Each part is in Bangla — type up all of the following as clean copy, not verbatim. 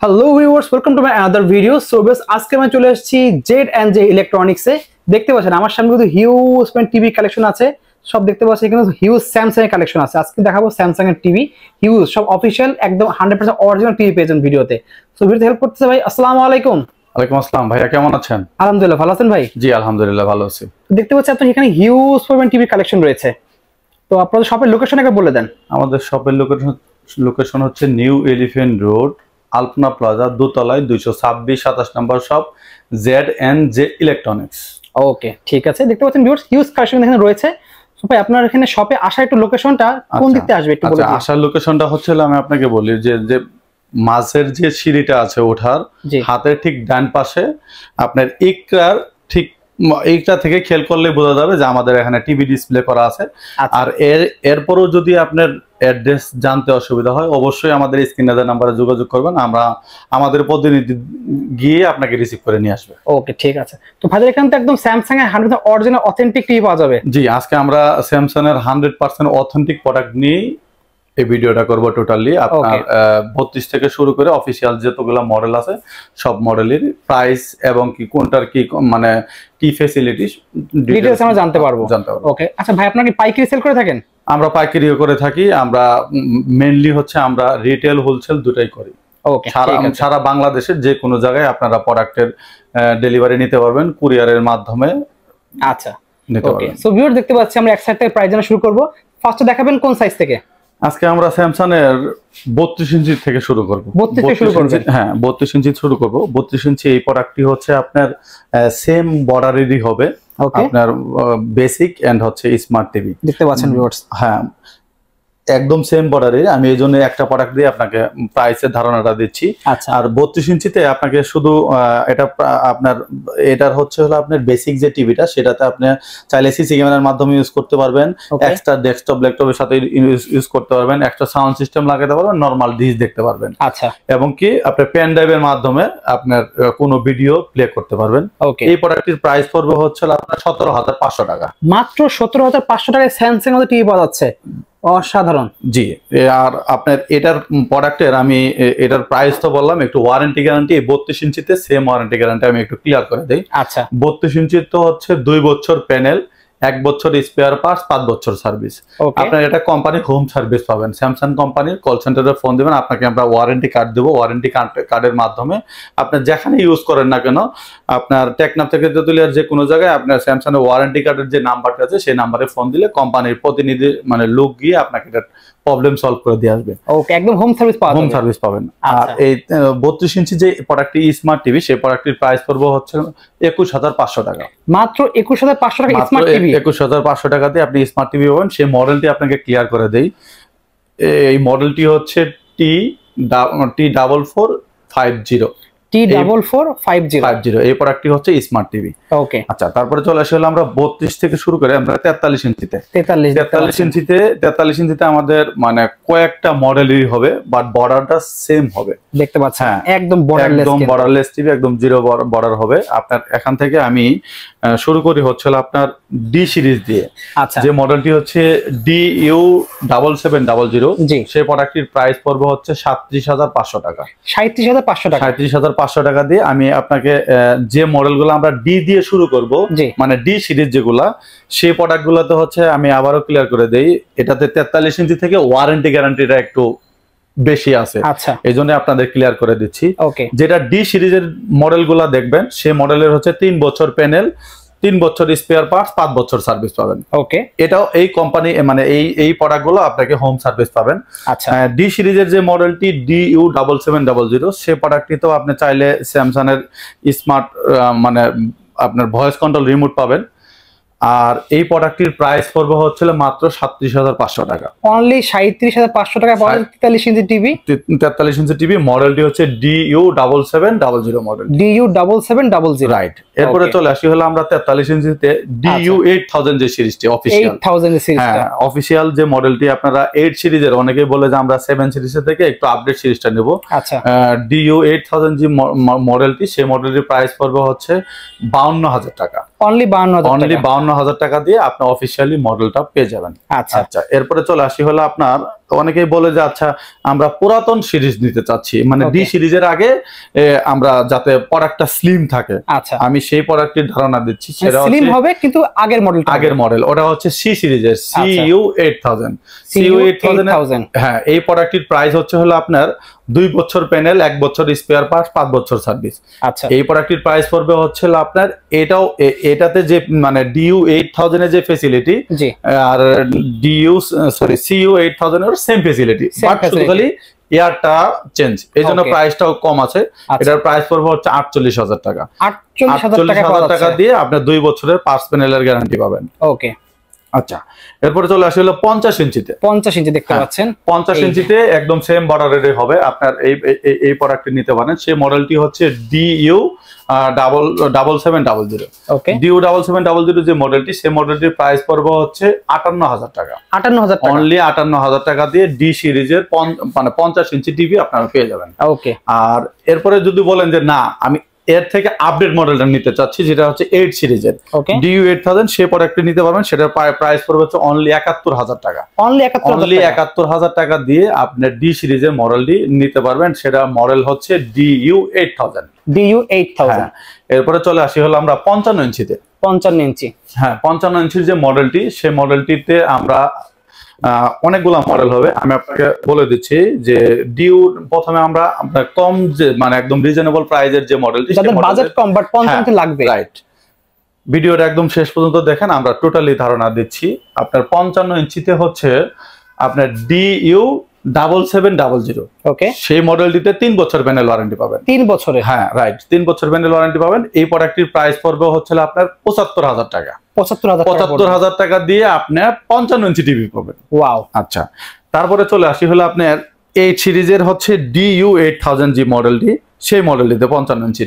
Hello viewers, welcome to my another video. So base আজকে আমি চলে এসেছি জেড ইলেকট্রনিক্সে। দেখতে পাচ্ছেন আমার সামনে কিন্তু হিউজ টিভি কালেকশন আছে, সব দেখতে পাচ্ছি। এখানে হিউজ স্যামসাং এর কালেকশন আছে। আজকে দেখাবো স্যামসাং এর টিভি, হিউজ সব অফিশিয়াল, একদম 100% অরিজিনাল টিভি পেয়েছেন ভিডিওতে। সো ভিডিওতে হেল্প করতেছে ভাই। আসসালামু আলাইকুম। ওয়ালাইকুম আসসালাম ভাইয়া, কেমন আছেন? আলহামদুলিল্লাহ, ভালো আছেন ভাই? জি আলহামদুলিল্লাহ ভালো আছি। দেখতে পাচ্ছি আপনার এখানে হিউজ টিভি কালেকশন রয়েছে। তো আপনাদের শপের লোকেশন একবার বলে দেন। আমাদের শপের লোকেশন হচ্ছে নিউ এলিফ্যান্ট রোড, আলপনা প্লাজা, দোতলায় 226-27 নম্বর শপ, ZNJ ইলেকট্রনিক্স। ওকে, ঠিক আছে। দেখতে পাচ্ছেন ভিউয়ার্স, হিউজ কালেকশন এখানে রয়েছে। সো ভাই আপনার এখানে শপে আসার একটু লোকেশনটা কোন দিক থেকে আসবে একটু বলে দিন। আসার লোকেশনটা হচ্ছে, আমি আপনাকে বলি যে মাঝের যে সিঁড়িটা আছে ওঠার হাতের ঠিক ডান পাশে আপনার ইকরার ঠিক এইটা থেকে খেয়াল করলে বোঝা যাবে যে আমাদের এখানে টিভি ডিসপ্লে করা আছে। আর এরপরও যদি আপনার অ্যাড্রেস জানতে অসুবিধা হয় অবশ্যই আমাদের স্ক্রিনে দেওয়া নাম্বারে যোগাযোগ করবেন, আমরা আমাদের প্রতিনিধি গিয়ে আপনাকে রিসিভ করে নিয়ে আসবে। ওকে, ঠিক আছে। তো ভাইদের এখানে তো একদম স্যামসাং এর 100% অরিজিনাল অথেন্টিক টিভি পাওয়া যাবে। জি, আজকে আমরা স্যামসাং এর 100% অথেন্টিক প্রোডাক্ট নিয়ে এই ভিডিওটা করব। টোটালি আপনার 32 থেকে শুরু করে অফিসিয়াল যতগুলো মডেল আছে সব মডেলের প্রাইস এবং কি কোনটার কি মানে কি ফ্যাসিলিটি ডিটেইলস আমরা জানতে পারবো। ওকে, আচ্ছা ভাই, আপনারা কি পাইকারি সেল করে থাকেন? আমরা পাইকারিও করে থাকি। আমরা মেইনলি হচ্ছে আমরা রিটেল হোলসেল দুটাই করি। ওকে, সারা বাংলাদেশের যে কোনো জায়গায় আপনারা প্রোডাক্টের ডেলিভারি নিতে পারবেন কুরিয়ারের মাধ্যমে। আচ্ছা, ওকে। সো ভিউয়ার দেখতে পাচ্ছি আমরা এক সাইড থেকে প্রাইস জানা শুরু করব। ফার্স্টে দেখাবেন কোন সাইজ থেকে? আজকে আমরা স্যামসাং এর 32 ইঞ্চি থেকে শুরু করব। 32 থেকে শুরু করবেন? হ্যাঁ, 32 ইঞ্চি শুরু করব। 32 ইঞ্চি এই প্রোডাক্টটি হচ্ছে আপনার সেম বর্ডারেরই হবে, আপনার বেসিক এন্ড হচ্ছে স্মার্ট টিভি। দেখতে পাচ্ছেন ভিউয়ার্স, হ্যাঁ একদম সেম বর্ডারে। আমি এই জন্য একটা প্রোডাক্ট দিয়ে আপনাকে প্রাইসের ধারণাটা দিচ্ছি। আর 32 ইঞ্চিতে আপনাকে শুধু এটা আপনার এটার হচ্ছে হলো আপনার বেসিক যে টিভিটা সেটাতে আপনি চাইলে সিসি ক্যামেরার মাধ্যমে ইউজ করতে পারবেন, এক্সট্রা ডেস্কটপ ল্যাপটপের সাথে ইউজ করতে পারবেন, এক্সট্রা সাউন্ড সিস্টেম লাগাতে পারবেন, নরমাল ডিশ দেখতে পারবেন। আচ্ছা, এবং কি আপনার পেন ড্রাইভের মাধ্যমে আপনার কোনো ভিডিও প্লে করতে পারবেন। এই প্রোডাক্টটির প্রাইস পড়বে হচ্ছে আপনার 17,500 টাকা। মাত্র 17,500 টাকায় স্যামসাং এর টিভি পাওয়া যাচ্ছে, অসাধারণ। জি, আর আপনার এটার প্রোডাক্টের আমি এটার প্রাইস তো বললাম, একটু ওয়ারেন্টি গ্যারান্টি 32 ইঞ্চিতে সেম ওয়ারেন্টি গ্যারান্টি আমি একটু ক্লিয়ার করে দেই। আচ্ছা, 32 ইঞ্চি তো হচ্ছে 2 বছর প্যানেল, 1 বছর স্পেয়ার পার্টস, 5 বছর সার্ভিস। আপনার এটা কোম্পানির হোম সার্ভিস পাবেন। স্যামসাং কোম্পানির কল সেন্টারে ফোন দিবেন, আপনাকে আমরা ওয়ারেন্টি কার্ড দেবো। ওয়ারেন্টি কার্ডের মাধ্যমে আপনি যেখানে ইউজ করেন না কেন, আপনার টেকনাফ থেকে তেতুলিয়ার যে কোনো জায়গায় আপনার স্যামসাং এর ওয়ারেন্টি কার্ডের যে নাম্বারটা আছে সেই নাম্বারে ফোন দিলে কোম্পানির প্রতিনিধি মানে লোক গিয়ে আপনাকে এটা প্রবলেম সলভ করে দিয়ে আসবে। ওকে, একদম হোম সার্ভিস পাবেন। আর এই 32 ইঞ্চি যে প্রোডাক্টটি স্মার্ট টিভি, সেই প্রোডাক্টের প্রাইস পড়বে হচ্ছে 21,500 টাকা। মাত্র 21,500 টাকা স্মার্ট টিভি। 21,500 টাকাতে আপনি স্মার্ট টিভি পাবেন। সেই মডেলটি আপনাকে ক্লিয়ার করে দেই। এই মডেলটি হচ্ছে T4450। T4450 এই প্রোডাক্টটি হচ্ছে স্মার্ট টিভি। ওকে, আচ্ছা, তারপরে চলে আসলে আমরা 32 থেকে শুরু করে আমরা 43 ইঞ্চিতে। 43 ইঞ্চিতে আমাদের মানে কয়েকটা মডেলই হবে, বাট বর্ডারটা সেম হবে। দেখতে পাচ্ছেন একদম বর্ডারলেস টিভি, একদম জিরো বর্ডার হবে। আপনার এখান থেকে আমি শুরু করি হচ্ছে আপনার ডি সিরিজ দিয়ে। আচ্ছা, যে মডেলটি হচ্ছে DU7700, সেই প্রোডাক্টটির প্রাইস পড়বে হচ্ছে 37,500 টাকা। 37,500 টাকা দিয়ে আমি আপনাকে যে মডেলগুলো আমরা ডি দিয়ে শুরু করব, মানে ডি সিরিজ যেগুলা, সেই প্রোডাক্টগুলোতে হচ্ছে আমি আবারও ক্লিয়ার করে দেই, এটাতে 43 ইঞ্চি থেকে ওয়ারেন্টি গ্যারান্টিটা একটু বেশি আছে। আচ্ছা, এই জন্য আপনাদের ক্লিয়ার করে দিচ্ছি। ওকে, যেটা ডি সিরিজের মডেলগুলো দেখবেন সেই মডেলের হচ্ছে 3 বছর প্যানেল, 3 বছর স্পেয়ার পার্টস, 5 বছর সার্ভিস পাবেন। ওকে, এটাও এই কোম্পানি মানে এই প্রোডাক্টগুলো আপনাকে হোম সার্ভিস পাবেন। আচ্ছা, ডি সিরিজের যে মডেলটি DU7700, সেই প্রোডাক্টটি তো আপনি চাইলে স্যামসাং এর স্মার্ট মানে আপনার ভয়েস কন্ট্রোল রিমোট পাবেন। আর এই প্রোডাক্টটির প্রাইস পড়বে হচ্ছে মাত্র 37,500 টাকা। অনলি 37,500 টাকা পাওয়া যায় 43 ইঞ্চি টিভি। 43 ইঞ্চি টিভি, মডেলটি হচ্ছে DU7700 মডেল। DU7700, right. এরপরে চলে আসি হলো আমরা 43 ইঞ্চিতে DU8000 যে সিরিজটি অফিশিয়াল। 8000 এর সিরিজটা, হ্যাঁ অফিশিয়াল যে মডেলটি আপনারা 8 সিরিজের, অনেকেই বলে যে আমরা 7 সিরিজের থেকে একটু আপডেট সিরিজটা নেব। আচ্ছা, DU8000 যে মডেলটি, সেই মডেলটির প্রাইস পড়বে হচ্ছে 52,000 টাকা। অনলি 52,000 টাকা দিয়ে আপনি অফিশিয়ালি মডেলটা পেয়ে যাবেন। আচ্ছা, এরপরে চলে আসি হলো আপনার অনেকেই বলে যে আচ্ছা আমরা পুরাতন সিরিজ নিতে চাচ্ছি, মানে ডি সিরিজের আগে আমরা যাতে প্রোডাক্টটা স্লিম থাকে। আচ্ছা, আমি সেই প্রোডাক্টের ধারণা দিচ্ছি, সেটা স্লিম হবে কিন্তু আগের মডেল, ওটা হচ্ছে সি সিরিজের CU8000। CU8000 হ্যাঁ, এই প্রোডাক্টের প্রাইস হলো আপনার 2 বছর প্যানেল, 1 বছর স্পেয়ার পার্টস, 5 বছর সার্ভিস। আচ্ছা, এই প্রোডাক্টের প্রাইস পড়বে আপনার এটাতে যে মানে DU8000 এর যে ফ্যাসিলিটি আর CU8000 এর সেম ফ্যাসিলিটি, বাট শুধু খালি ইয়ারটা চেঞ্জ, এই জন্য প্রাইসটাও কম আছে। এটার প্রাইস পড়বে 48,000 টাকা। 48,000 টাকা দিয়ে আপনি 2 বছরের পার্টস প্যানেলের গ্যারান্টি পাবেন। ওকে, আচ্ছা, এরপরে চলে আসে 50 ইঞ্চিতে। 50 ইঞ্চি দেখতে পাচ্ছেন, 50 ইঞ্চিতে একদম সেম বর্ডারের হবে। আপনার এই প্রোডাক্টটি নিতে পারেন। সেই মডেলটি হচ্ছে DU7700। ওকে, DU7700 যে মডেলটি, সেই মডেলটির প্রাইস পড়বে 58,000 টাকা। 58,000 টাকা, অনলি 58,000 টাকা দিয়ে ডি সিরিজের মানে 50 ইঞ্চি টিভি আপনারা পেয়ে যাবেন। ওকে, আর এরপরে যদি বলেন যে না আমি এর থেকে আপডেট মডেলটা নিতে চাচ্ছি, যেটা হচ্ছে 8 সিরিজের DU8000, সেই প্রোডাক্টটি নিতে পারবেন। সেটার প্রাইস পড়বে অনলি 71,000 টাকা। অনলি 71,000 টাকা দিয়ে আপনি ডি সিরিজের মডেলটি নিতে পারবেন। সেটা মডেল হচ্ছে DU8000। DU8000। এরপরে চলে আসি আমরা 55 ইঞ্চিতে। 55 ইঞ্চি, হ্যাঁ, 55 ইঞ্চির যে মডেলটি, সেই মডেলটিতে আমরা অনেকগুলা মডেল হবে। আমি আপনাকে বলে দিচ্ছি যে ডিউ প্রথমে আমরা আপনার কম যে মানে একদম রিজনেবল প্রাইজের যে মডেলটি, যাদের বাজেট কম বাট 55 লাগবে, রাইট, ভিডিওটা একদম শেষ পর্যন্ত দেখেন, আমরা টোটালি ধারণা দিচ্ছি। আপনার 55 ইঞ্চিতে হচ্ছে আপনার DU7700। ওকে, সেই মডেলটিতে 3 বছর প্যানেল ওয়ারেন্টি পাবেন। 3 বছরে, হ্যাঁ রাইট, 3 বছর প্যানেল ওয়ারেন্টি পাবেন। এই প্রোডাক্টটির প্রাইস পড়বে আপনার 75,000 টাকা। 75,000 টাকা দিয়ে আপনি 55 ইঞ্চি টিভি পাবেন। ওয়াও, আচ্ছা, তারপরে চলে আসি আপনার 8 সিরিজের হচ্ছে DU8000G মডেলটি, সেই মডেলটিতে 55 ইঞ্চি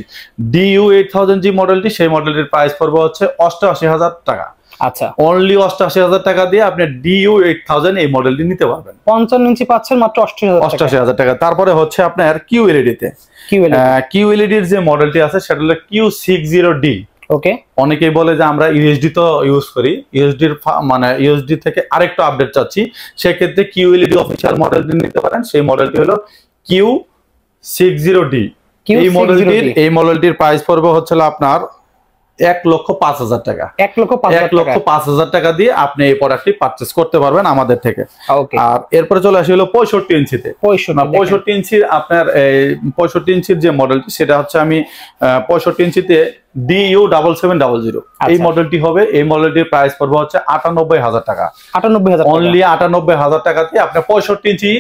DU8000G মডেলটি, সেই মডেলটির প্রাইস পড়বে 88,000 টাকা। আচ্ছা, অনলি 88,000 টাকা দিয়ে আপনি DU8000 এই মডেলটি নিতে পারবেন। 55 ইঞ্চি পাচ্ছেন মাত্র 88,000 টাকা। তারপরে হচ্ছে আপনার QLED তে, QLED এর যে মডেলটি আছে সেটা হলো Q60D। ওকে, অনেকেই বলে যে আমরা ইউএসডি তো ইউজ করি, মানে ইউএসডি থেকে আরেকটু আপডেট চাচ্ছি, সেক্ষেত্রে QLED অফিসিয়াল মডেলটি নিতে পারেন। সেই মডেলটি হলো Q60D। এই মডেলটির প্রাইস পড়বে আপনার 1,05,000 টাকা। 1,05,000 টাকা দিয়ে আপনি এই প্রোডাক্টটি পারচেজ করতে পারবেন আমাদের থেকে। আর এরপরে চলে আসি 65 ইঞ্চিতে। 65 ইঞ্চির আপনার 65 ইঞ্চির যে মডেলটি, সেটা হচ্ছে আমি 65 ইঞ্চিতে DU7700 এই মডেলটি হবে। এই মডেলটির প্রাইস পড়বে 98,000 টাকা। 98,000, অনলি 98,000 টাকা দিয়ে আপনি 65 ইঞ্চি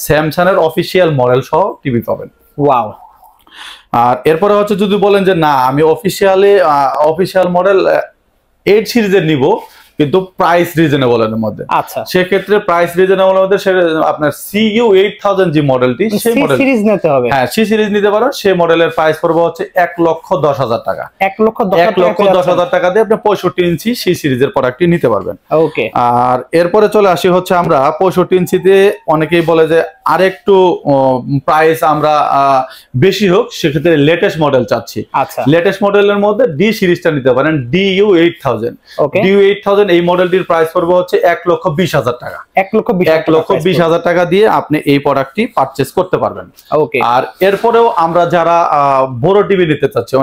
স্যামসাং এর অফিসিয়াল মডেল সহ টিভি পাবেন। ওয়াও। আর এরপরে হচ্ছে যদি বলেন যে না আমি অফিসিয়াল মডেল 8 সিরিজের নিব কিন্তু প্রাইস রিজনেবল এর মধ্যে, আচ্ছা, সেক্ষেত্রে প্রাইস রিজনেবল এর মধ্যে আপনার CU8000G মডেলটি, সেই মডেল সিরিজ নিতে হবে। হ্যাঁ, সি সিরিজ নিতে পারো। সেই মডেলের প্রাইস পড়বে 1,10,000 টাকা। 1,10,000 টাকা দিয়ে আপনি 65 ইঞ্চি সি সিরিজের প্রোডাক্টটি নিতে পারবেন। ওকে, আর এরপরে চলে আসি আমরা 65 ইঞ্চিতে অনেকেই বলে যে আরেকটু প্রাইস আমরা বেশি হোক, সেক্ষেত্রে লেটেস্ট মডেল চাচ্ছি। আচ্ছা, লেটেস্ট মডেলের মধ্যে ডি সিরিজটা নিতে পারেন, DU8000। DU8000 এই মডেলটির প্রাইস পড়বে 1,20,000 টাকা। 1,20,000 টাকা দিয়ে আপনি এই প্রোডাক্টটি পারচেজ করতে পারবেন। ওকে, আর এরপরেও আমরা যারা বড় টিভি নিতে চাচ্ছি,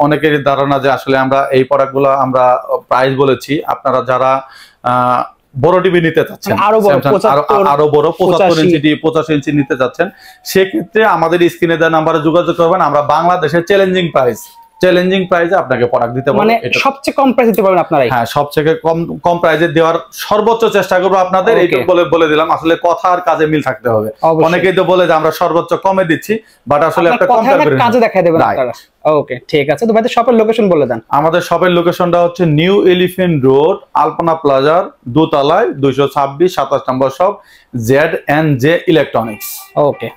অনেকের ধারণা যে আসলে আমরা এই প্রোডাক্টগুলো আমরা প্রাইস বলেছি, আপনারা যারা বড় টিভি নিতে চাচ্ছেন, আরো বড় 75 ইঞ্চি 85 ইঞ্চি নিতে চাচ্ছেন, সেক্ষেত্রে আমাদের স্ক্রিনে দেওয়া নাম্বারে যোগাযোগ করবেন। আমরা বাংলাদেশের চ্যালেঞ্জিং প্রাইসে আপনাকে প্রোডাক্ট দিতে পারবো। মানে সবচেয়ে কম প্রাইসে দিতে পারবেন আপনারা। হ্যাঁ, সবচেয়ে কম প্রাইসে দেওয়ার সর্বোচ্চ চেষ্টা করব আপনাদের। এইটা বলে দিলাম, আসলে কথা আর কাজে মিল থাকতে হবে। অনেকেই তো বলে যে আমরা সর্বোচ্চ কমে দিচ্ছি, বাট আসলে একটা কম্পেয়ার করে কাজে দেখাই দেবেন আপনারা। ওকে, ঠিক আছে। তো ভাই শপের লোকেশন বলে দেন। আমাদের শপের লোকেশনটা হচ্ছে নিউ এলিফ্যান্ট রোড, আলপনা প্লাজার দোতলায় 226 27 নম্বর শপ, Z&J ইলেকট্রনিক্স। ওকে।